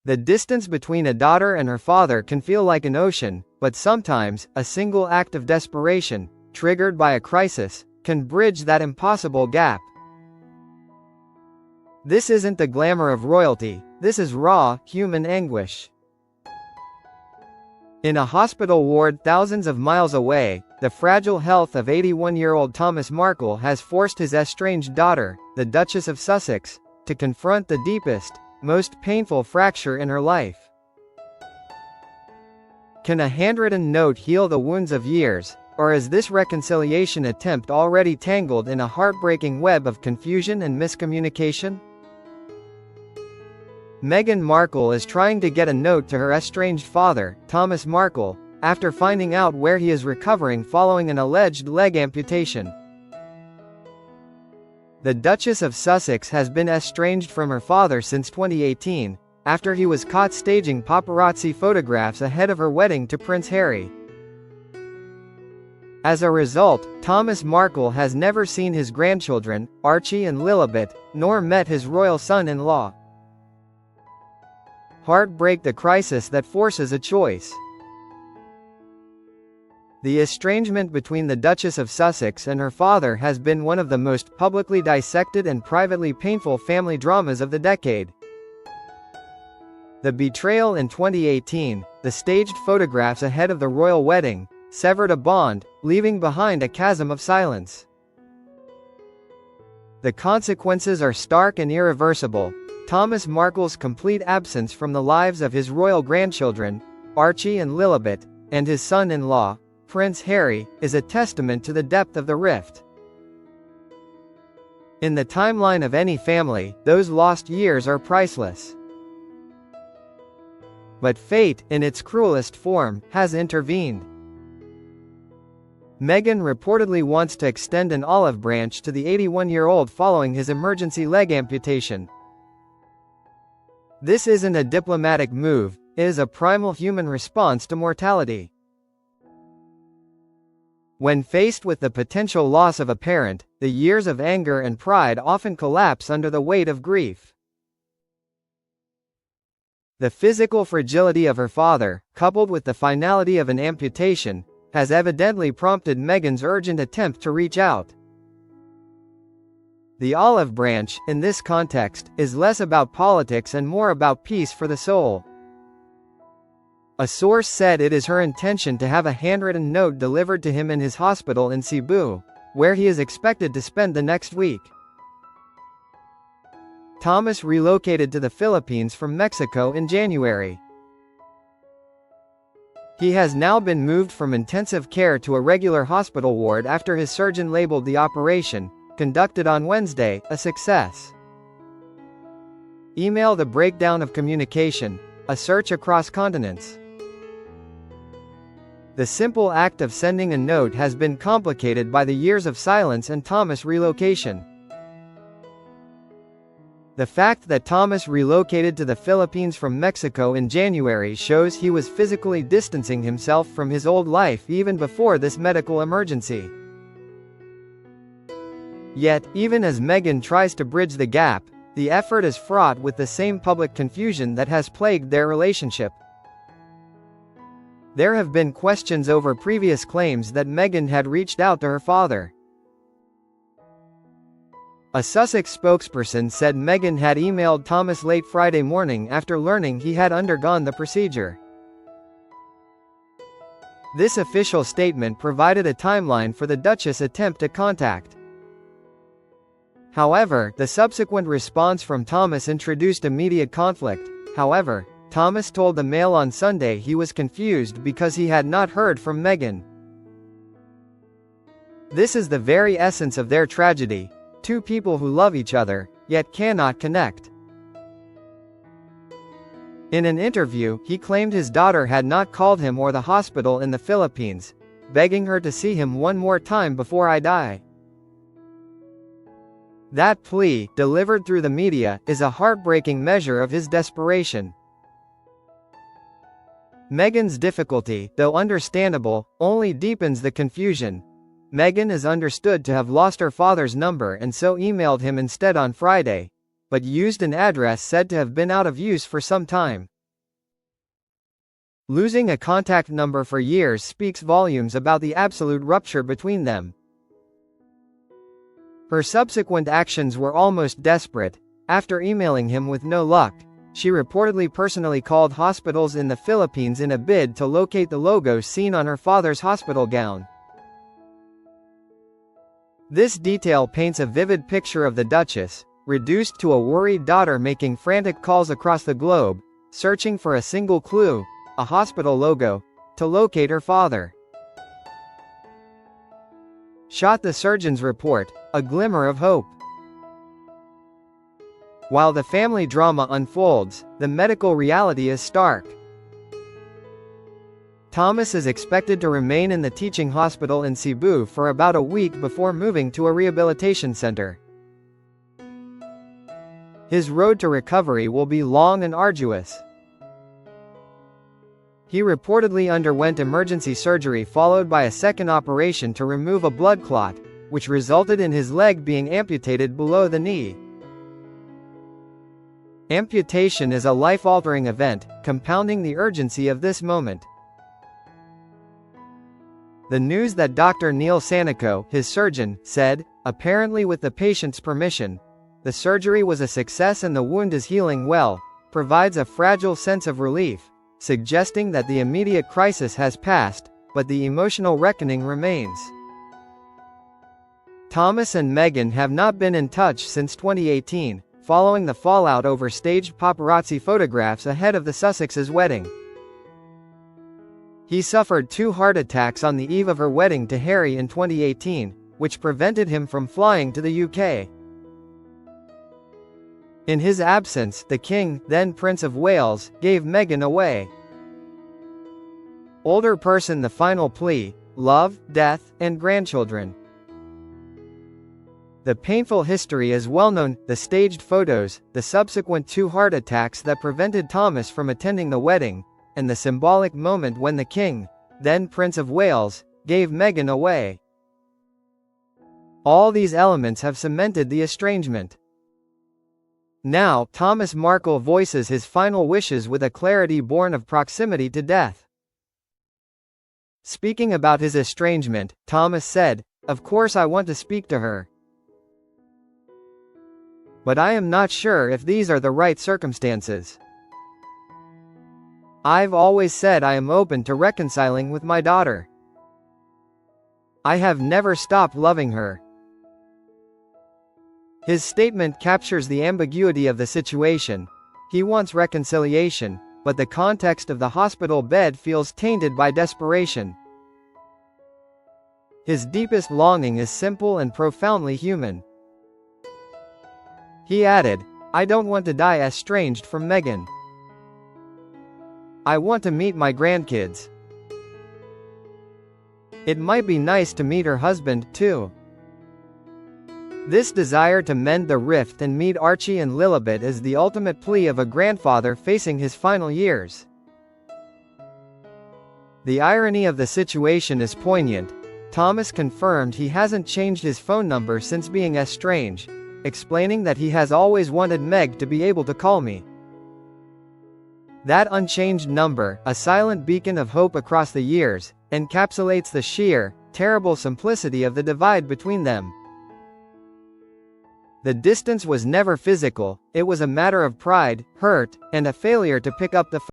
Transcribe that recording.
The distance between a daughter and her father can feel like an ocean, but sometimes, a single act of desperation, triggered by a crisis, can bridge that impossible gap. This isn't the glamour of royalty, this is raw, human anguish. In a hospital ward thousands of miles away, the fragile health of 81-year-old Thomas Markle has forced his estranged daughter, the Duchess of Sussex, to confront the deepest, most painful fracture in her life. Can a handwritten note heal the wounds of years, or is this reconciliation attempt already tangled in a heartbreaking web of confusion and miscommunication? Meghan Markle is trying to get a note to her estranged father, Thomas Markle, after finding out where he is recovering following an alleged leg amputation. The Duchess of Sussex has been estranged from her father since 2018, after he was caught staging paparazzi photographs ahead of her wedding to Prince Harry. As a result, Thomas Markle has never seen his grandchildren, Archie and Lilibet, nor met his royal son-in-law. Heartbreak, the crisis that forces a choice. The estrangement between the Duchess of Sussex and her father has been one of the most publicly dissected and privately painful family dramas of the decade. The betrayal in 2018, the staged photographs ahead of the royal wedding, severed a bond, leaving behind a chasm of silence. The consequences are stark and irreversible. Thomas Markle's complete absence from the lives of his royal grandchildren, Archie and Lilibet, and his son-in-law, Prince Harry, is a testament to the depth of the rift. In the timeline of any family, those lost years are priceless. But fate, in its cruelest form, has intervened. Meghan reportedly wants to extend an olive branch to the 81-year-old following his emergency leg amputation. This isn't a diplomatic move, it is a primal human response to mortality. When faced with the potential loss of a parent, the years of anger and pride often collapse under the weight of grief. The physical fragility of her father, coupled with the finality of an amputation, has evidently prompted Meghan's urgent attempt to reach out. The olive branch, in this context, is less about politics and more about peace for the soul. A source said it is her intention to have a handwritten note delivered to him in his hospital in Cebu, where he is expected to spend the next week. Thomas relocated to the Philippines from Mexico in January. He has now been moved from intensive care to a regular hospital ward after his surgeon labeled the operation, conducted on Wednesday, a success. Email: the breakdown of communication, a search across continents. The simple act of sending a note has been complicated by the years of silence and Thomas' relocation. The fact that Thomas relocated to the Philippines from Mexico in January shows he was physically distancing himself from his old life even before this medical emergency. Yet, even as Meghan tries to bridge the gap, the effort is fraught with the same public confusion that has plagued their relationship. There have been questions over previous claims that Meghan had reached out to her father. A Sussex spokesperson said Meghan had emailed Thomas late Friday morning after learning he had undergone the procedure. This official statement provided a timeline for the Duchess' attempt to contact. However, the subsequent response from Thomas introduced immediate conflict. However, Thomas told the Mail on Sunday he was confused because he had not heard from Meghan. This is the very essence of their tragedy: two people who love each other, yet cannot connect. In an interview, he claimed his daughter had not called him or the hospital in the Philippines, begging her to see him one more time before I die. That plea, delivered through the media, is a heartbreaking measure of his desperation. Meghan's difficulty, though understandable, only deepens the confusion. Meghan is understood to have lost her father's number and so emailed him instead on Friday. but used an address said to have been out of use for some time. Losing a contact number for years speaks volumes about the absolute rupture between them. Her subsequent actions were almost desperate. After emailing him with no luck, she reportedly personally called hospitals in the Philippines in a bid to locate the logo seen on her father's hospital gown. This detail paints a vivid picture of the Duchess, reduced to a worried daughter making frantic calls across the globe, searching for a single clue, a hospital logo, to locate her father. Shot the surgeon's report, a glimmer of hope. While the family drama unfolds, the medical reality is stark. Thomas is expected to remain in the teaching hospital in Cebu for about a week before moving to a rehabilitation center. His road to recovery will be long and arduous. He reportedly underwent emergency surgery followed by a second operation to remove a blood clot, which resulted in his leg being amputated below the knee. Amputation is a life-altering event, compounding the urgency of this moment. The news that Dr. Neil Sanico, his surgeon, said, apparently with the patient's permission, the surgery was a success and the wound is healing well, provides a fragile sense of relief, suggesting that the immediate crisis has passed, but the emotional reckoning remains. Thomas and Meghan have not been in touch since 2018, following the fallout over staged paparazzi photographs ahead of the Sussexes' wedding. He suffered 2 heart attacks on the eve of her wedding to Harry in 2018, which prevented him from flying to the UK. In his absence, the King, then Prince of Wales, gave Meghan away. Older person the final plea, love, death, and grandchildren. The painful history is well known, the staged photos, the subsequent 2 heart attacks that prevented Thomas from attending the wedding, and the symbolic moment when the King, then Prince of Wales, gave Meghan away. All these elements have cemented the estrangement. Now, Thomas Markle voices his final wishes with a clarity born of proximity to death. Speaking about his estrangement, Thomas said, "Of course I want to speak to her. But I am not sure if these are the right circumstances. I've always said I am open to reconciling with my daughter. I have never stopped loving her." His statement captures the ambiguity of the situation. He wants reconciliation, but the context of the hospital bed feels tainted by desperation. His deepest longing is simple and profoundly human. He added, "I don't want to die estranged from Meghan. I want to meet my grandkids. It might be nice to meet her husband, too." This desire to mend the rift and meet Archie and Lilibet is the ultimate plea of a grandfather facing his final years. The irony of the situation is poignant. Thomas confirmed he hasn't changed his phone number since being estranged, explaining that he has always wanted Meg to be able to call me. That unchanged number, a silent beacon of hope across the years, encapsulates the sheer, terrible simplicity of the divide between them. The distance was never physical, it was a matter of pride, hurt, and a failure to pick up the phone.